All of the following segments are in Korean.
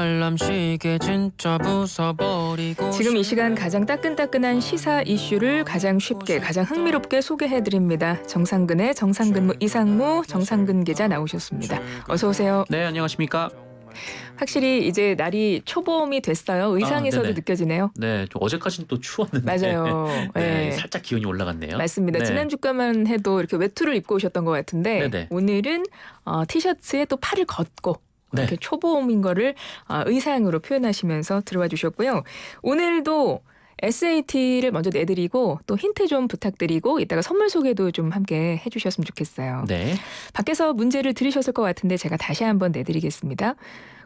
알람시계 진짜 부숴버리고 지금 이 시간 가장 따끈따끈한 시사 이슈를 가장 쉽게 가장 흥미롭게 소개해드립니다. 정상근의 정상근무 이상무 정상근 기자 나오셨습니다. 어서 오세요. 네, 안녕하십니까? 확실히 이제 날이 초봄이 됐어요. 의상에서도 네네. 느껴지네요. 네, 좀 어제까지는 또 추웠는데 맞아요. 네, 네. 살짝 기온이 올라갔네요. 맞습니다. 네. 지난 주까만 해도 이렇게 외투를 입고 오셨던 것 같은데 네네. 오늘은 티셔츠에 또 팔을 걷고 네. 이렇게 초봄인 거를 의상으로 표현하시면서 들어와 주셨고요. 오늘도 SAT를 먼저 내드리고 또 힌트 좀 부탁드리고 이따가 선물 소개도 좀 함께 해주셨으면 좋겠어요. 네. 밖에서 문제를 들으셨을 것 같은데 제가 다시 한번 내드리겠습니다.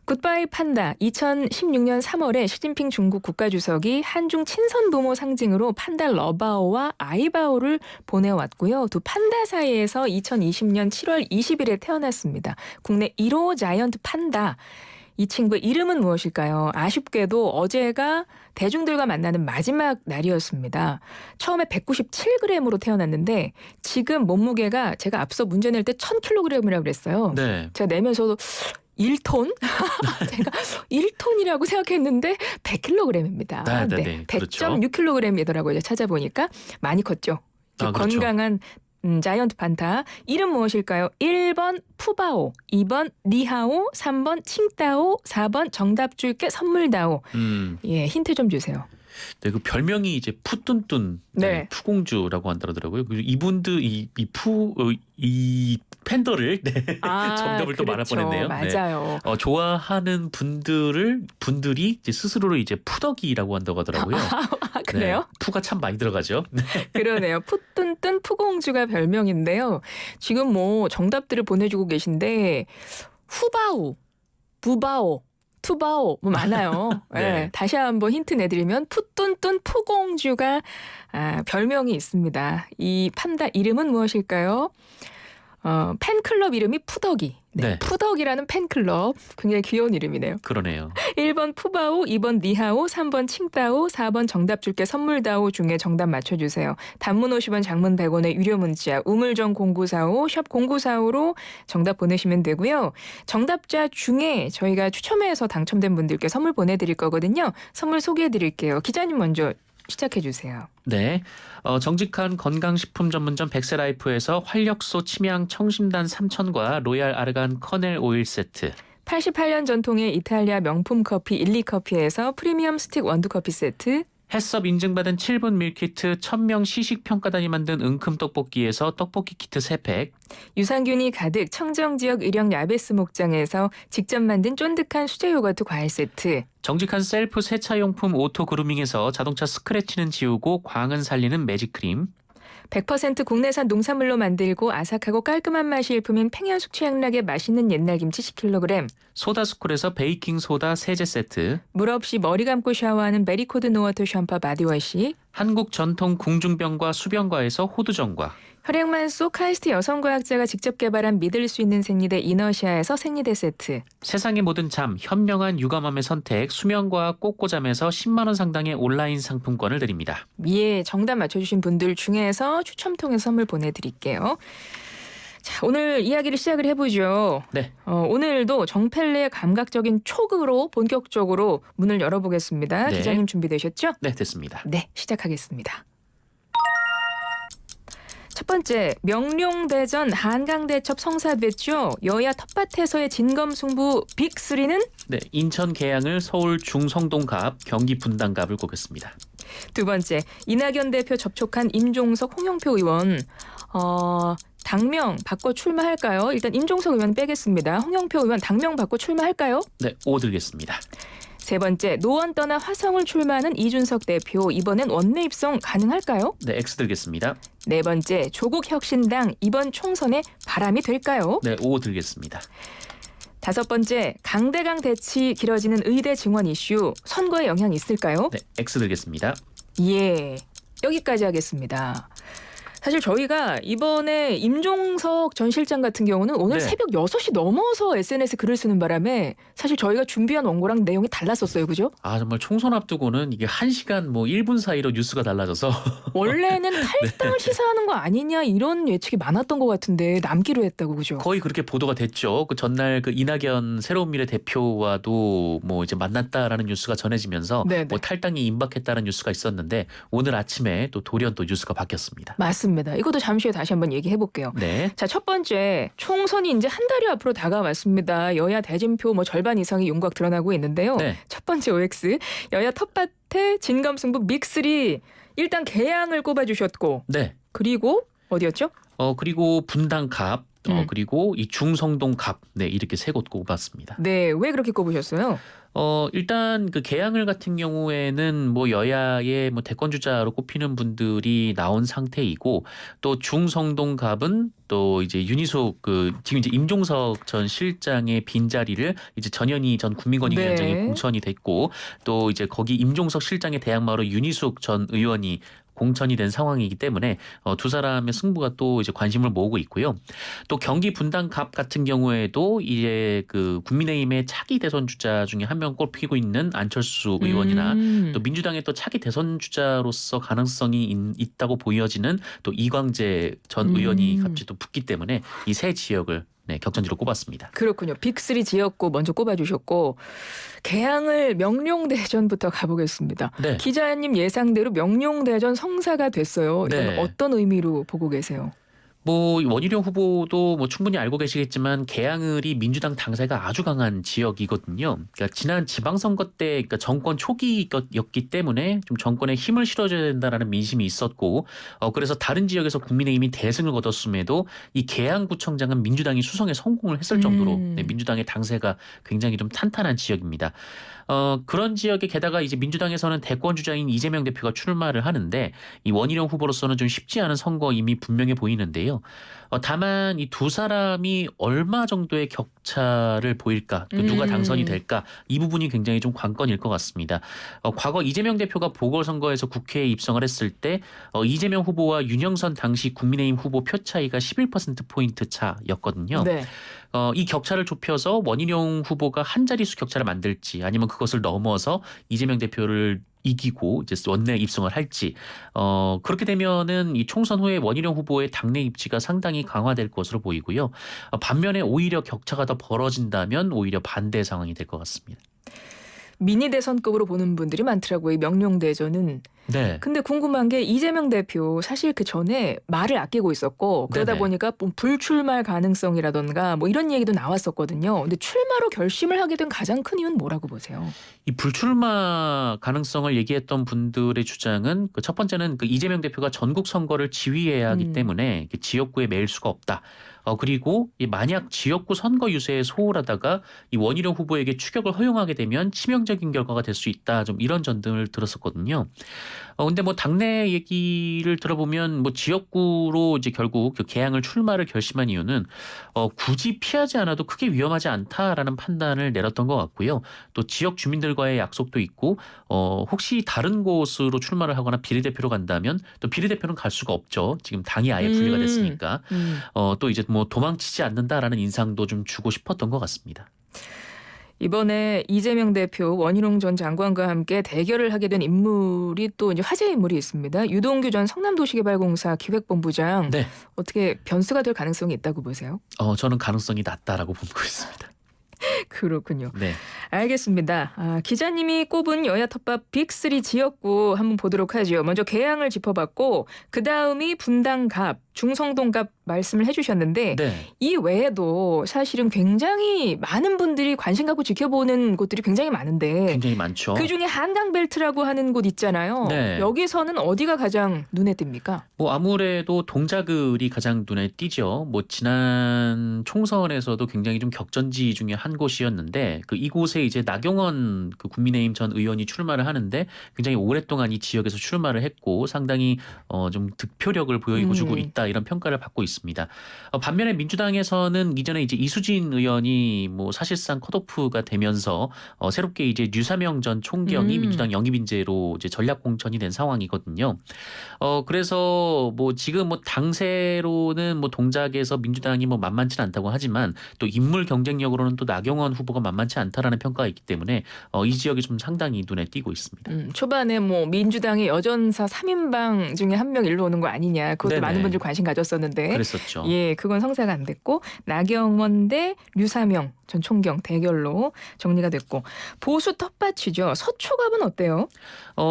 굿바이 판다. 2016년 3월에 시진핑 중국 국가주석이 한중 친선 부모 상징으로 판다 러바오와 아이바오를 보내왔고요. 두 판다 사이에서 2020년 7월 20일에 태어났습니다. 국내 1호 자이언트 판다. 이 친구의 이름은 무엇일까요? 아쉽게도 어제가 대중들과 만나는 마지막 날이었습니다. 처음에 197g으로 태어났는데 지금 몸무게가 제가 앞서 문제 낼 때 1000kg이라고 그랬어요. 네. 제가 내면서도 1톤? 제가 1톤이라고 생각했는데 100kg입니다. 네, 그렇죠. 100.6kg이더라고요. 찾아보니까 많이 컸죠. 그렇죠. 건강한 자이언트 판타. 이름 무엇일까요? 1번 푸바오, 2번 니하오, 3번 칭따오, 4번 정답 줄게 선물다오. 예, 힌트 좀 주세요. 네, 그 별명이 이제 푸뚠뚠 네. 푸공주라고 한다더라고요. 그리고 이분들 이 팬더를 정답을 또 말할 뻔했네요. 맞아요. 네. 좋아하는 분들이 이제 스스로를 이제 푸덕이라고 한다고 하더라고요. 그래요? 네, 푸가 참 많이 들어가죠. 네. 그러네요. 푸뚠뚠 푸공주가 별명인데요. 지금 뭐 정답들을 보내주고 계신데 후바오, 부바오, 투바오 뭐 많아요. 네. 네, 다시 한번 힌트 내드리면 푸뚠뚠 푸공주가 별명이 있습니다. 이 판다 이름은 무엇일까요? 팬클럽 이름이 푸덕이. 네, 네. 푸덕이라는 팬클럽. 굉장히 귀여운 이름이네요. 그러네요. 1번 푸바오, 2번 니하오, 3번 칭따오, 4번 정답 줄게 선물다오 중에 정답 맞춰주세요. 단문 50원, 장문 100원의 유료 문자 우물정 0945, 샵 0945로 정답 보내시면 되고요. 정답자 중에 저희가 추첨해서 당첨된 분들께 선물 보내드릴 거거든요. 선물 소개해드릴게요. 기자님 먼저 시작해주세요. 네, 정직한 건강식품 전문점 백세라이프에서 활력소 침향 청심단 3000과 로얄 아르간 커넬 오일 세트, 88년 전통의 이탈리아 명품 커피 일리커피에서 프리미엄 스틱 원두커피 세트, 햇섭 인증받은 7분 밀키트 1000명 시식평가단이 만든 은큼 떡볶이에서 떡볶이 키트 3팩, 유산균이 가득 청정지역 의령 야베스 목장에서 직접 만든 쫀득한 수제 요거트 과일 세트, 정직한 셀프 세차용품 오토 그루밍에서 자동차 스크래치는 지우고 광은 살리는 매직크림, 100% 국내산 농산물로 만들고 아삭하고 깔끔한 맛이 일품인 팽현숙 최양락의 맛있는 옛날 김치 10kg, 소다스쿨에서 베이킹소다 세제 세트, 물 없이 머리 감고 샤워하는 메리코드 노워터 샴푸 바디워시, 한국 전통 궁중병과 수병과에서 호두정과, 혈액만 속 카이스트 여성과학자가 직접 개발한 믿을 수 있는 생리대 이너시아에서 생리대 세트, 세상의 모든 잠 현명한 육아맘의 선택 수면과학 꼬꼬잠에서 10만 원 상당의 온라인 상품권을 드립니다. 예, 정답 맞춰주신 분들 중에서 추첨 통해서 선물 보내드릴게요. 자, 오늘 이야기를 시작을 해보죠. 네. 오늘도 정펠레의 감각적인 촉으로 본격적으로 문을 열어보겠습니다. 네. 기자님 준비되셨죠? 네, 됐습니다. 네, 시작하겠습니다. 첫 번째, 명룡대전 한강대첩 성사됐죠. 여야 텃밭에서의 진검승부 빅3는? 네, 인천 계양을 서울 중성동갑, 경기 분당갑을 꼽았습니다. 두 번째, 이낙연 대표 접촉한 임종석, 홍영표 의원. 당명 바꿔 출마할까요? 일단 임종석 의원 빼겠습니다. 홍영표 의원 당명 바꿔 출마할까요? 네, 5 들겠습니다. 세 번째, 노원 떠나 화성을 출마하는 이준석 대표. 이번엔 원내 입성 가능할까요? 네, X 들겠습니다. 네 번째, 조국 혁신당 이번 총선에 바람이 될까요? 네, 5 들겠습니다. 다섯 번째, 강대강 대치 길어지는 의대 증원 이슈. 선거에 영향 있을까요? 네, X 들겠습니다. 예, 여기까지 하겠습니다. 사실 저희가 이번에 임종석 전 실장 같은 경우는 오늘 네. 새벽 6시 넘어서 SNS 글을 쓰는 바람에 사실 저희가 준비한 원고랑 내용이 달랐었어요. 그죠? 아 정말 총선 앞두고는 이게 1시간 뭐 1분 사이로 뉴스가 달라져서 원래는 탈당을 시사하는 거 아니냐 이런 예측이 많았던 것 같은데 남기로 했다고 그죠? 거의 그렇게 보도가 됐죠. 그 전날 그 이낙연 새로운 미래 대표와도 뭐 이제 만났다라는 뉴스가 전해지면서 네네. 뭐 탈당이 임박했다는 뉴스가 있었는데 오늘 아침에 또 돌연 또 뉴스가 바뀌었습니다. 맞습니다. 이것도 잠시 후에 다시 한번 얘기해 볼게요. 네. 자, 첫 번째 총선이 이제 한 달이 앞으로 다가왔습니다. 여야 대진표 뭐 절반 이상이 윤곽 드러나고 있는데요. 네. 첫 번째 OX 여야 텃밭에 진검승부 믹3 일단 개항을 꼽아주셨고 네. 그리고 어디였죠? 그리고 분당갑 그리고 이 중성동갑 네 이렇게 세 곳 꼽았습니다. 네, 왜 그렇게 꼽으셨어요? 일단 그 개항을 같은 경우에는 뭐 여야의 뭐 대권 주자로 꼽히는 분들이 나온 상태이고 또 중성동갑은 또 이제 윤희숙 그 지금 이제 임종석 전 실장의 빈자리를 이제 전현희 전 국민권익위원장이 네. 공천이 됐고 또 이제 거기 임종석 실장의 대항마로 윤희숙 전 의원이 공천이 된 상황이기 때문에 두 사람의 승부가 또 이제 관심을 모으고 있고요. 또 경기 분당갑 같은 경우에도 이제 그 국민의힘의 차기 대선 주자 중에 한 명 꼽히고 있는 안철수 의원이나 또 민주당의 또 차기 대선 주자로서 가능성이 있다고 보여지는 또 이광재 전 의원이 갑자기 또 붙기 때문에 이 세 지역을 네, 격전지로 꼽았습니다. 그렇군요. 빅3 지역구 먼저 꼽아주셨고 개항을 명룡대전부터 가보겠습니다. 네. 기자님 예상대로 명룡대전 성사가 됐어요. 이건 네. 어떤 의미로 보고 계세요? 뭐 원희룡 후보도 뭐 충분히 알고 계시겠지만 개항을이 민주당 당세가 아주 강한 지역이거든요. 그러니까 지난 지방선거 때 그러니까 정권 초기였기 때문에 좀 정권에 힘을 실어줘야 된다라는 민심이 있었고 그래서 다른 지역에서 국민의힘이 대승을 거뒀음에도 이 개항구청장은 민주당이 수성에 성공을 했을 정도로 네, 민주당의 당세가 굉장히 좀 탄탄한 지역입니다. 그런 지역에 게다가 이제 민주당에서는 대권 주자인 이재명 대표가 출마를 하는데 이 원희룡 후보로서는 좀 쉽지 않은 선거임이 분명해 보이는데요. 다만 이 두 사람이 얼마 정도의 격차를 보일까, 또 누가 당선이 될까 이 부분이 굉장히 좀 관건일 것 같습니다. 과거 이재명 대표가 보궐선거에서 국회에 입성을 했을 때 이재명 후보와 윤영선 당시 국민의힘 후보 표 차이가 11%포인트 차였거든요. 네. 이 격차를 좁혀서 원희룡 후보가 한 자릿수 격차를 만들지 아니면 그것을 넘어서 이재명 대표를 이기고 이제 원내 입성을 할지 그렇게 되면은 이 총선 후에 원희룡 후보의 당내 입지가 상당히 강화될 것으로 보이고요. 반면에 오히려 격차가 더 벌어진다면 오히려 반대 상황이 될 것 같습니다. 미니 대선급으로 보는 분들이 많더라고요. 이 명룡대전은. 네. 근데 궁금한 게 이재명 대표 사실 그 전에 말을 아끼고 있었고 그러다 네네. 보니까 뭐 불출마 가능성이라던가 뭐 이런 얘기도 나왔었거든요. 근데 출마로 결심을 하게 된 가장 큰 이유는 뭐라고 보세요? 이 불출마 가능성을 얘기했던 분들의 주장은 그 첫 번째는 그 이재명 대표가 전국 선거를 지휘해야 하기 때문에 지역구에 매일 수가 없다. 그리고 이 만약 지역구 선거 유세에 소홀하다가 이 원희룡 후보에게 추격을 허용하게 되면 치명적인 결과가 될 수 있다. 좀 이런 전등을 들었었거든요. 근데 뭐 당내 얘기를 들어보면 뭐 지역구로 이제 결국 그 개항을 출마를 결심한 이유는 굳이 피하지 않아도 크게 위험하지 않다라는 판단을 내렸던 것 같고요. 또 지역 주민들과의 약속도 있고 혹시 다른 곳으로 출마를 하거나 비례대표로 간다면 또 비례대표는 갈 수가 없죠. 지금 당이 아예 분리가 됐으니까. 또 이제 뭐 도망치지 않는다라는 인상도 좀 주고 싶었던 것 같습니다. 이번에 이재명 대표, 원희룡 전 장관과 함께 대결을 하게 된 인물이 또 이제 화제 인물이 있습니다. 유동규 전 성남도시개발공사 기획본부장. 네. 어떻게 변수가 될 가능성이 있다고 보세요? 저는 가능성이 낮다라고 보고 있습니다. 그렇군요. 네. 알겠습니다. 기자님이 꼽은 여야 텃밭 빅3 지역구 한번 보도록 하죠. 먼저 개항을 짚어봤고 그다음이 분당갑, 중성동갑 말씀을 해주셨는데 네. 이 외에도 사실은 굉장히 많은 분들이 관심 갖고 지켜보는 곳들이 굉장히 많은데 굉장히 많죠. 그중에 한강벨트라고 하는 곳 있잖아요. 네. 여기서는 어디가 가장 눈에 띕니까? 뭐 아무래도 동작을이 가장 눈에 띄죠. 뭐 지난 총선에서도 굉장히 좀 격전지 중에 한 곳이었는데 그 이곳에 이제 나경원 그 국민의힘 전 의원이 출마를 하는데 굉장히 오랫동안 이 지역에서 출마를 했고 상당히 좀 득표력을 보여주고 있다 이런 평가를 받고 있습니다. 있습니다. 반면에 민주당에서는 이전에 이제 이수진 의원이 뭐 사실상 컷오프가 되면서 새롭게 이제 류사명 전 총경이 민주당 영입 인재로 이제 전략 공천이 된 상황이거든요. 그래서 뭐 지금 뭐 당세로는 뭐 동작에서 민주당이 뭐 만만치 않다고 하지만 또 인물 경쟁력으로는 또 나경원 후보가 만만치 않다라는 평가가 있기 때문에 이 지역이 좀 상당히 눈에 띄고 있습니다. 초반에 뭐 민주당의 여전사 3인방 중에 한 명 일로 오는 거 아니냐. 그것도 네네. 많은 분들이 관심 가졌었는데. 그랬었죠. 예, 그건 성사가 안 됐고 나경원 대 류사명 전 총경 대결로 정리가 됐고 보수 텃밭이죠. 서초갑은 어때요?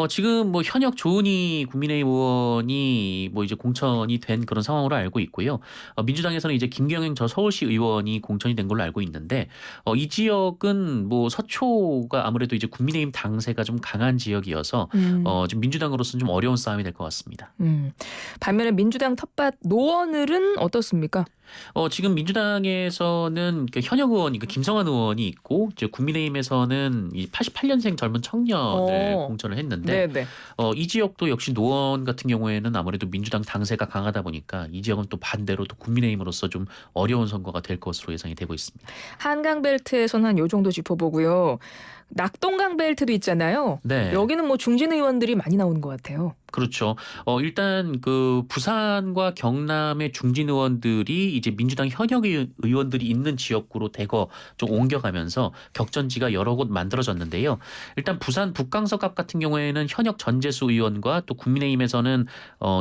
지금 뭐 현역 조은희 국민의힘 의원이 뭐 이제 공천이 된 그런 상황으로 알고 있고요. 민주당에서는 이제 김경영 저 서울시 의원이 공천이 된 걸로 알고 있는데 이 지역은 뭐 서초가 아무래도 이제 국민의힘 당세가 좀 강한 지역이어서 지금 민주당으로서는 좀 어려운 싸움이 될 것 같습니다. 반면에 민주당 텃밭 노원을은 어떻습니까? 지금 민주당에서는 현역 의원이 김성환 의원이 있고 이제 국민의힘에서는 이 88년생 젊은 청년을 공천을 했는데 네네. 이 지역도 역시 노원 같은 경우에는 아무래도 민주당 당세가 강하다 보니까 이 지역은 또 반대로 또 국민의힘으로서 좀 어려운 선거가 될 것으로 예상이 되고 있습니다. 한강벨트에서는 한 요 정도 짚어보고요. 낙동강벨트도 있잖아요. 네. 여기는 뭐 중진 의원들이 많이 나오는 것 같아요. 그렇죠. 일단 그 부산과 경남의 중진 의원들이 이제 민주당 현역 의원들이 있는 지역구로 대거 좀 옮겨가면서 격전지가 여러 곳 만들어졌는데요. 일단 부산 북강서갑 같은 경우에는 현역 전재수 의원과 또 국민의힘에서는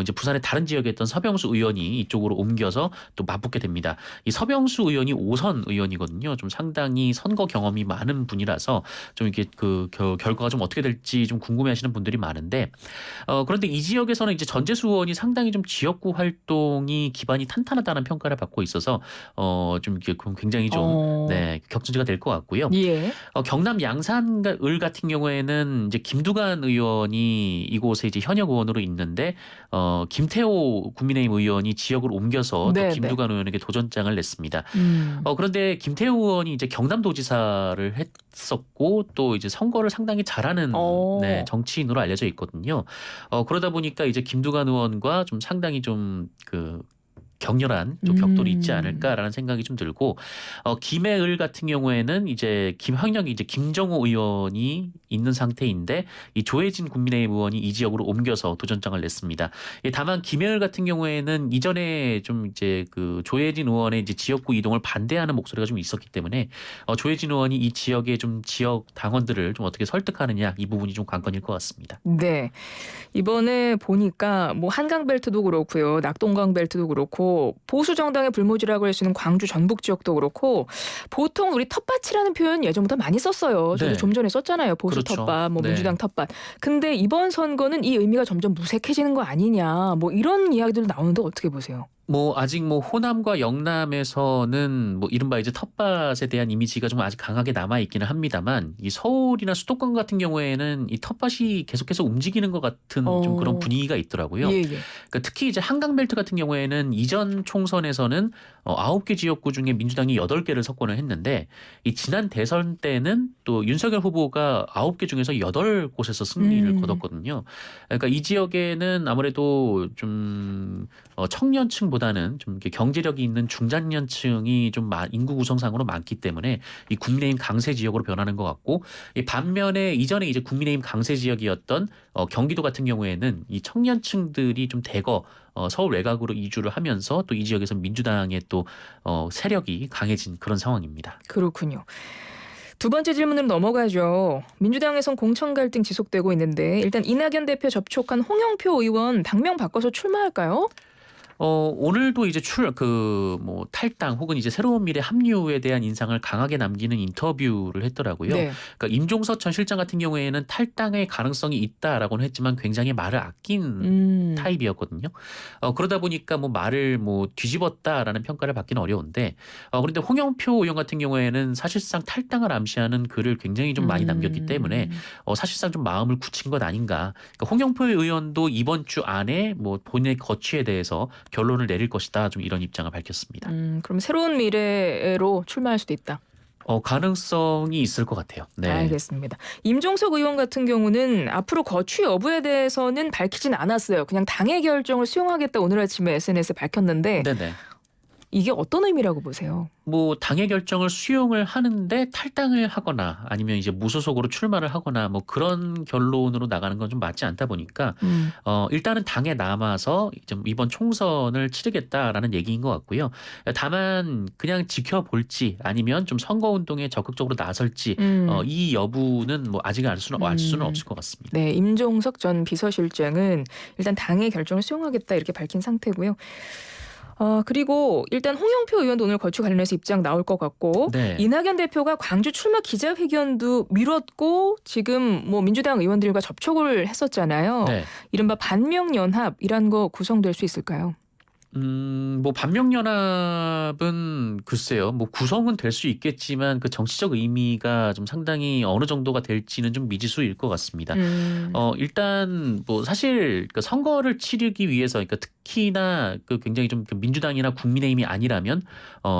이제 부산의 다른 지역에 있던 서병수 의원이 이쪽으로 옮겨서 또 맞붙게 됩니다. 이 서병수 의원이 5선 의원이거든요. 좀 상당히 선거 경험이 많은 분이라서 좀 이렇게 그 결과가 좀 어떻게 될지 좀 궁금해하시는 분들이 많은데 그런데 이 지역에서는 이제 전재수 의원이 상당히 좀 지역구 활동이 기반이 탄탄하다는 평가를 받고 있어서 좀 이렇게 굉장히 좀 격전지가 될 것 같고요. 예. 경남 양산을 같은 경우에는 이제 김두관 의원이 이곳에 이제 현역 의원으로 있는데 김태호 국민의힘 의원이 지역을 옮겨서 또 김두관 의원에게 도전장을 냈습니다. 그런데 김태호 의원이 이제 경남도지사를 했었고 또 이제 선거를 상당히 잘하는 정치인으로 알려져 있거든요. 그러다 보니까 이제 김두관 의원과 좀 상당히 좀 격렬한 좀 격돌이 있지 않을까라는 생각이 좀 들고 김해을 같은 경우에는 이제 김학력이 이제 김정호 의원이 있는 상태인데 이 조혜진 국민의힘 의원이 이 지역으로 옮겨서 도전장을 냈습니다. 다만 김해을 같은 경우에는 이전에 좀 이제 그 조혜진 의원의 이제 지역구 이동을 반대하는 목소리가 좀 있었기 때문에 조혜진 의원이 이 지역의 좀 지역 당원들을 좀 어떻게 설득하느냐 이 부분이 좀 관건일 것 같습니다. 네. 이번에 보니까 뭐 한강벨트도 그렇고요. 낙동강벨트도 그렇고 보수 정당의 불모지라고 할 수 있는 광주 전북 지역도 그렇고 보통 우리 텃밭이라는 표현 예전부터 많이 썼어요. 저도 좀 전에 썼잖아요. 보수 텃밭, 뭐 민주당 텃밭. 근데 이번 선거는 이 의미가 점점 무색해지는 거 아니냐. 뭐 이런 이야기들 나오는데 어떻게 보세요? 뭐 아직 뭐 호남과 영남에서는 뭐 이른바 이제 텃밭에 대한 이미지가 좀 아직 강하게 남아 있기는 합니다만 이 서울이나 수도권 같은 경우에는 이 텃밭이 계속해서 움직이는 것 같은 좀 그런 분위기가 있더라고요. 그러니까 특히 이제 한강벨트 같은 경우에는 이전 총선에서는 9개 지역구 중에 민주당이 8개를 석권을 했는데 이 지난 대선 때는 또 윤석열 후보가 9개 중에서 8곳에서 승리를 거뒀거든요. 그러니까 이 지역에는 아무래도 좀 청년층보다는 좀 이렇게 경제력이 있는 중장년층이 좀 인구 구성상으로 많기 때문에 이 국민의힘 강세 지역으로 변하는 것 같고 이 반면에 이전에 이제 국민의힘 강세 지역이었던 경기도 같은 경우에는 이 청년층들이 좀 대거 서울 외곽으로 이주를 하면서 또 이 지역에서 민주당의 또 세력이 강해진 그런 상황입니다. 그렇군요. 두 번째 질문으로 넘어가죠. 민주당에선 공천 갈등 지속되고 있는데 일단 이낙연 대표 접촉한 홍영표 의원 당명 바꿔서 출마할까요? 오늘도 이제 뭐 탈당 혹은 이제 새로운 미래 합류에 대한 인상을 강하게 남기는 인터뷰를 했더라고요. 그러니까 임종서 전 실장 같은 경우에는 탈당의 가능성이 있다라고는 했지만 굉장히 말을 아낀 타입이었거든요. 그러다 보니까 뭐 말을 뭐 뒤집었다라는 평가를 받기는 어려운데 그런데 홍영표 의원 같은 경우에는 사실상 탈당을 암시하는 글을 굉장히 좀 많이 남겼기 때문에 사실상 좀 마음을 굳힌 것 아닌가. 그러니까 홍영표 의원도 이번 주 안에 뭐 본인의 거취에 대해서 결론을 내릴 것이다. 좀 이런 입장을 밝혔습니다. 그럼 새로운 미래로 출마할 수도 있다. 가능성이 있을 것 같아요. 네. 알겠습니다. 임종석 의원 같은 경우는 앞으로 거취 여부에 대해서는 밝히진 않았어요. 그냥 당의 결정을 수용하겠다 오늘 아침에 SNS에 밝혔는데 이게 어떤 의미라고 보세요? 뭐 당의 결정을 수용을 하는데 탈당을 하거나 아니면 이제 무소속으로 출마를 하거나 뭐 그런 결론으로 나가는 건 좀 맞지 않다 보니까 일단은 당에 남아서 좀 이번 총선을 치르겠다라는 얘기인 것 같고요. 다만 그냥 지켜볼지 아니면 좀 선거운동에 적극적으로 나설지 이 여부는 뭐 아직 알 수는 없을 것 같습니다. 네, 임종석 전 비서실장은 일단 당의 결정을 수용하겠다 이렇게 밝힌 상태고요. 그리고 일단 홍영표 의원도 오늘 거취 관련해서 입장 나올 것 같고 네. 이낙연 대표가 광주 출마 기자회견도 미뤘고 지금 뭐 민주당 의원들과 접촉을 했었잖아요. 네. 이른바 반명연합이란 거 구성될 수 있을까요? 뭐 반명연합은 글쎄요, 뭐 구성은 될 수 있겠지만 그 정치적 의미가 좀 상당히 어느 정도가 될지는 좀 미지수일 것 같습니다. 일단 뭐 사실 그 선거를 치르기 위해서, 그러니까 특히나 그 굉장히 좀그 민주당이나 국민의힘이 아니라면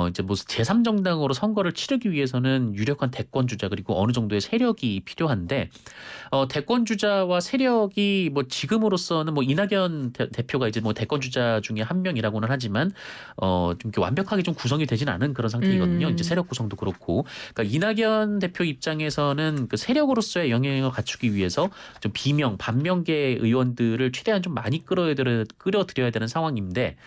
이제 뭐 제3정당으로 선거를 치르기 위해서는 유력한 대권 주자 그리고 어느 정도의 세력이 필요한데 대권 주자와 세력이 뭐 지금으로서는 뭐 이낙연 대표가 이제 뭐 대권 주자 중에 한 명이라고는 하지만 좀 이렇게 완벽하게 좀 구성이 되진 않은 그런 상태이거든요. 이제 세력 구성도 그렇고, 그러니까 이낙연 대표 입장에서는 그 세력으로서의 영향력을 갖추기 위해서 좀 비명 반명계 의원들을 최대한 좀 많이 끌어들여야 되는 상황인데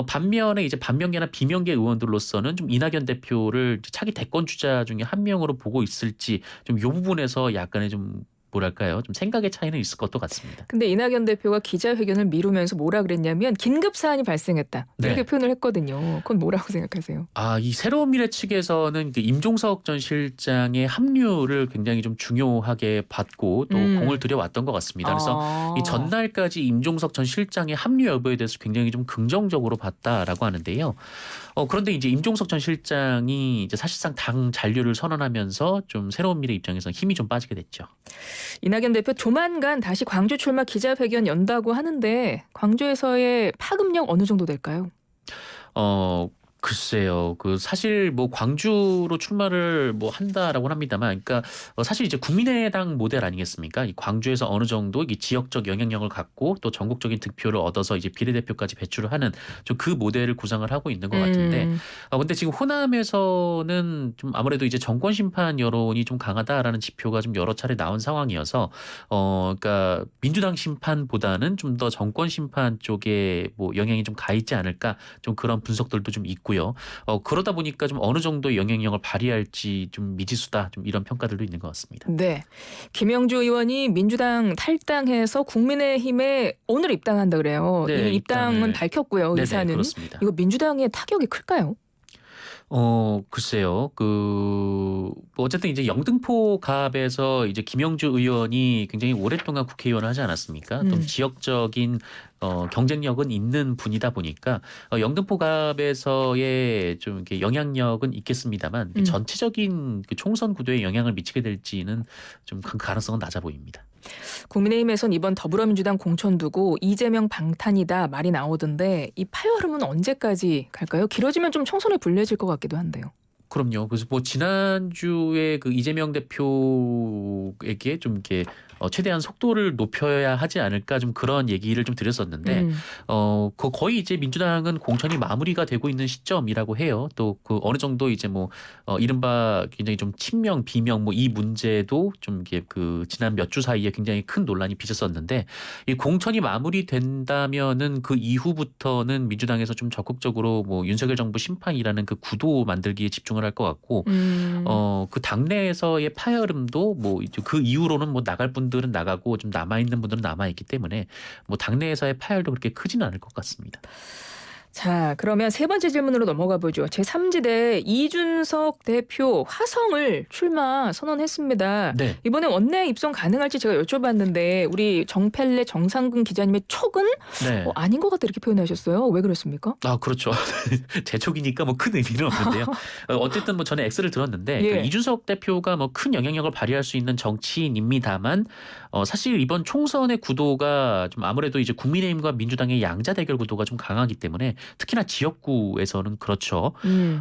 반면에 이제 반명계나 비명계 의원들로서는 좀 이낙연 대표를 차기 대권 주자 중에 한 명으로 보고 있을지 좀 이 부분에서 약간의 좀 뭐랄까요, 좀 생각의 차이는 있을 것도 같습니다. 근데 이낙연 대표가 기자회견을 미루면서 뭐라 그랬냐면 긴급 사안이 발생했다 이렇게 네. 표현을 했거든요. 그건 뭐라고 생각하세요? 이 새로운 미래 측에서는 그 임종석 전 실장의 합류를 굉장히 좀 중요하게 봤고 또 공을 들여왔던 것 같습니다. 그래서 이 전날까지 임종석 전 실장의 합류 여부에 대해서 굉장히 좀 긍정적으로 봤다라고 하는데요. 그런데 이제 임종석 전 실장이 이제 사실상 당 잔류를 선언하면서 좀 새로운 미래 입장에서 힘이 좀 빠지게 됐죠. 이낙연 대표 조만간 다시 광주 출마 기자회견 연다고 하는데 광주에서의 파급력 어느 정도 될까요? 글쎄요. 그 사실 뭐 광주로 출마를 뭐 한다라고는 합니다만, 그러니까 사실 이제 국민의당 모델 아니겠습니까? 이 광주에서 어느 정도 이 지역적 영향력을 갖고 또 전국적인 득표를 얻어서 이제 비례대표까지 배출을 하는 좀 그 모델을 구상을 하고 있는 것 같은데, 근데 지금 호남에서는 좀 아무래도 이제 정권 심판 여론이 좀 강하다라는 지표가 좀 여러 차례 나온 상황이어서, 그러니까 민주당 심판보다는 좀 더 정권 심판 쪽에 뭐 영향이 좀 가 있지 않을까, 좀 그런 분석들도 좀 있고. 그러다 보니까 좀 어느 정도의 영향력을 발휘할지 좀 미지수다, 좀 이런 평가들도 있는 것 같습니다. 네, 김영주 의원이 민주당 탈당해서 국민의힘에 오늘 입당한다 그래요. 네, 이미 입당은 밝혔고요. 네네, 의사는. 그렇습니다. 이거 민주당의 타격이 클까요? 글쎄요. 뭐 어쨌든 이제 영등포 갑에서 이제 김영주 의원이 굉장히 오랫동안 국회의원을 하지 않았습니까? 좀 지역적인 경쟁력은 있는 분이다 보니까 영등포 갑에서의 좀 이렇게 영향력은 있겠습니다만 전체적인 그 총선 구도에 영향을 미치게 될지는 좀 그 가능성은 낮아 보입니다. 국민의힘에선 이번 더불어민주당 공천 두고 이재명 방탄이다 말이 나오던데 이 파열음은 언제까지 갈까요? 길어지면 좀 총선에 불리해질 것 같기도 한데요. 그럼요. 그래서 뭐 지난주에 그 이재명 대표에게 좀 이렇게 최대한 속도를 높여야 하지 않을까, 좀 그런 얘기를 좀 드렸었는데 거의 이제 민주당은 공천이 마무리가 되고 있는 시점이라고 해요. 또 그 어느 정도 이제 뭐 이른바 굉장히 좀 친명 비명 뭐 이 문제도 좀 이게 그 지난 몇 주 사이에 굉장히 큰 논란이 빚었었는데, 이 공천이 마무리된다면은 그 이후부터는 민주당에서 좀 적극적으로 뭐 윤석열 정부 심판이라는 그 구도 만들기에 집중을 할 것 같고, 그 당내에서의 파열음도 뭐 이제 그 이후로는 뭐 나갈 분들은 나가고 좀 남아 있는 분들은 남아 있기 때문에 뭐 당내에서의 파열도 그렇게 크지는 않을 것 같습니다. 자, 그러면 세 번째 질문으로 넘어가 보죠. 제3지대 이준석 대표 화성을 출마 선언했습니다. 네. 이번에 원내 입성 가능할지 제가 여쭤봤는데 우리 정펠레 정상근 기자님의 촉은 네. 아닌 것 같다 이렇게 표현하셨어요. 왜 그렇습니까? 그렇죠. 제 촉이니까 뭐 큰 의미는 없는데요. 어쨌든 뭐 저는 X를 들었는데 예. 그 이준석 대표가 뭐 큰 영향력을 발휘할 수 있는 정치인입니다만, 사실 이번 총선의 구도가 좀 아무래도 이제 국민의힘과 민주당의 양자 대결 구도가 좀 강하기 때문에 특히나 지역구에서는 그렇죠.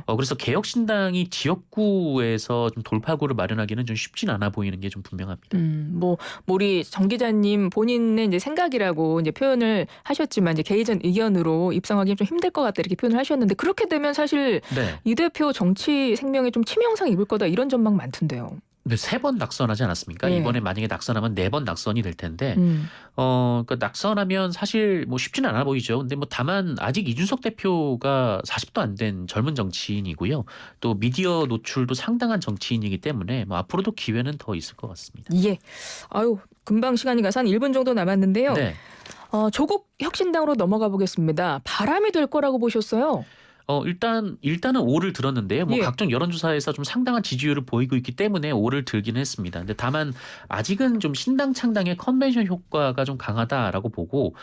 그래서 개혁신당이 지역구에서 좀 돌파구를 마련하기는 좀 쉽진 않아 보이는 게 좀 분명합니다. 뭐 우리 정 기자님 본인의 이제 생각이라고 이제 표현을 하셨지만 이제 개의전 의견으로 입성하기 좀 힘들 것 같다 이렇게 표현을 하셨는데 그렇게 되면 사실 네. 이 대표 정치 생명에 좀 치명상 입을 거다 이런 전망 많던데요. 근데 3번 낙선하지 않았습니까? 네. 이번에 만약에 낙선하면 4번 낙선이 될 텐데, 음. 그러니까 낙선하면 사실 뭐 쉽지는 않아 보이죠. 근데 뭐 다만 아직 이준석 대표가 40도 안 된 젊은 정치인이고요. 또 미디어 노출도 상당한 정치인이기 때문에 뭐 앞으로도 기회는 더 있을 것 같습니다. 예. 아유, 금방 시간이 가서 한 1분 정도 남았는데요. 네. 조국 혁신당으로 넘어가 보겠습니다. 바람이 될 거라고 보셨어요? 일단은 5를 들었는데요. 뭐 예. 각종 여론조사에서 좀 상당한 지지율을 보이고 있기 때문에 5를 들긴 했습니다. 근데 다만 아직은 좀 신당 창당의 컨벤션 효과가 좀 강하다라고 보고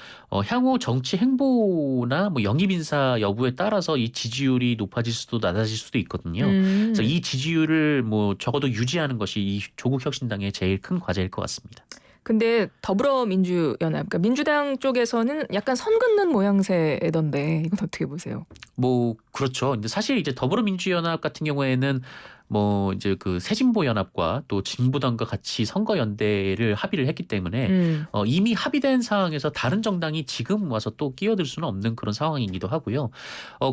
향후 정치 행보나 뭐 영입 인사 여부에 따라서 이 지지율이 높아질 수도 낮아질 수도 있거든요. 그래서 이 지지율을 뭐 적어도 유지하는 것이 이 조국 혁신당의 제일 큰 과제일 것 같습니다. 근데 더불어민주연합, 그러니까 민주당 쪽에서는 약간 선 긋는 모양새던데 이건 어떻게 보세요? 뭐 그렇죠. 근데 사실 이제 더불어민주연합 같은 경우에는 뭐 이제 그 새진보연합과 또 진보당과 같이 선거연대를 합의를 했기 때문에 이미 합의된 상황에서 다른 정당이 지금 와서 또 끼어들 수는 없는 그런 상황이기도 하고요.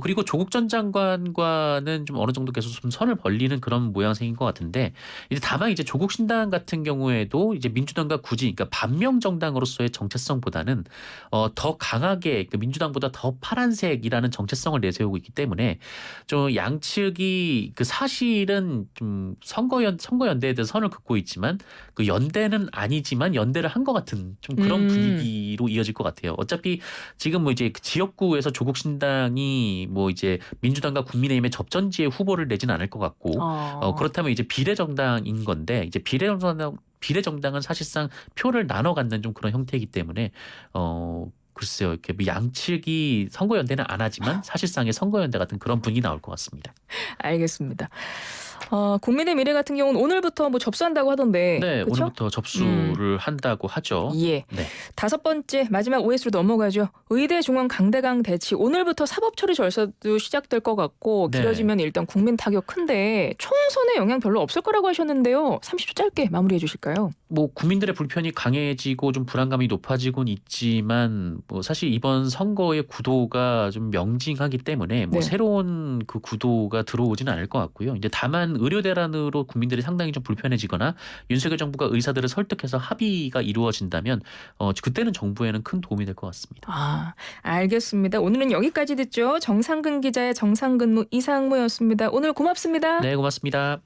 그리고 조국 전 장관과는 좀 어느 정도 계속 좀 선을 벌리는 그런 모양새인 것 같은데 이제 다만 이제 조국 신당 같은 경우에도 이제 민주당과 굳이 그러니까 반명 정당으로서의 정체성보다는 더 강하게 그러니까 민주당보다 더 파란색이라는 정체성을 내세우고 있기 때문에 좀 양측이 그 사실은 좀 선거연대에 대해서 선을 긋고 있지만 그 연대는 아니지만 연대를 한 것 같은 좀 그런 분위기로 이어질 것 같아요. 어차피 지금 뭐 이제 그 지역구에서 조국 신당이 뭐 이제 민주당과 국민의힘의 접전지에 후보를 내지는 않을 것 같고 그렇다면 이제 비례정당인 건데 이제 비례정당은 사실상 표를 나눠 갖는 좀 그런 형태이기 때문에 글쎄요, 이렇게 뭐 양측이 선거연대는 안 하지만 사실상의 선거연대 같은 그런 분위기 나올 것 같습니다. 알겠습니다. 국민의 미래 같은 경우는 오늘부터 뭐 접수한다고 하던데. 네, 그쵸? 오늘부터 접수를 한다고 하죠. 예. 네. 5번째 마지막 OS로 넘어가죠. 의대 중앙 강대강 대치 오늘부터 사법 처리 절차도 시작될 것 같고 네. 길어지면 일단 국민 타격 큰데 총선에 영향 별로 없을 거라고 하셨는데요. 30초 짧게 마무리해 주실까요? 뭐 국민들의 불편이 강해지고 좀 불안감이 높아지곤 있지만 뭐 사실 이번 선거의 구도가 좀 명징하기 때문에 뭐 네. 새로운 그 구도가 들어오지는 않을 것 같고요. 이제 다만 의료 대란으로 국민들이 상당히 좀 불편해지거나 윤석열 정부가 의사들을 설득해서 합의가 이루어진다면 그때는 정부에는 큰 도움이 될 것 같습니다. 알겠습니다. 오늘은 여기까지 듣죠. 정상근 기자의 정상근무 이상무였습니다. 오늘 고맙습니다. 네, 고맙습니다.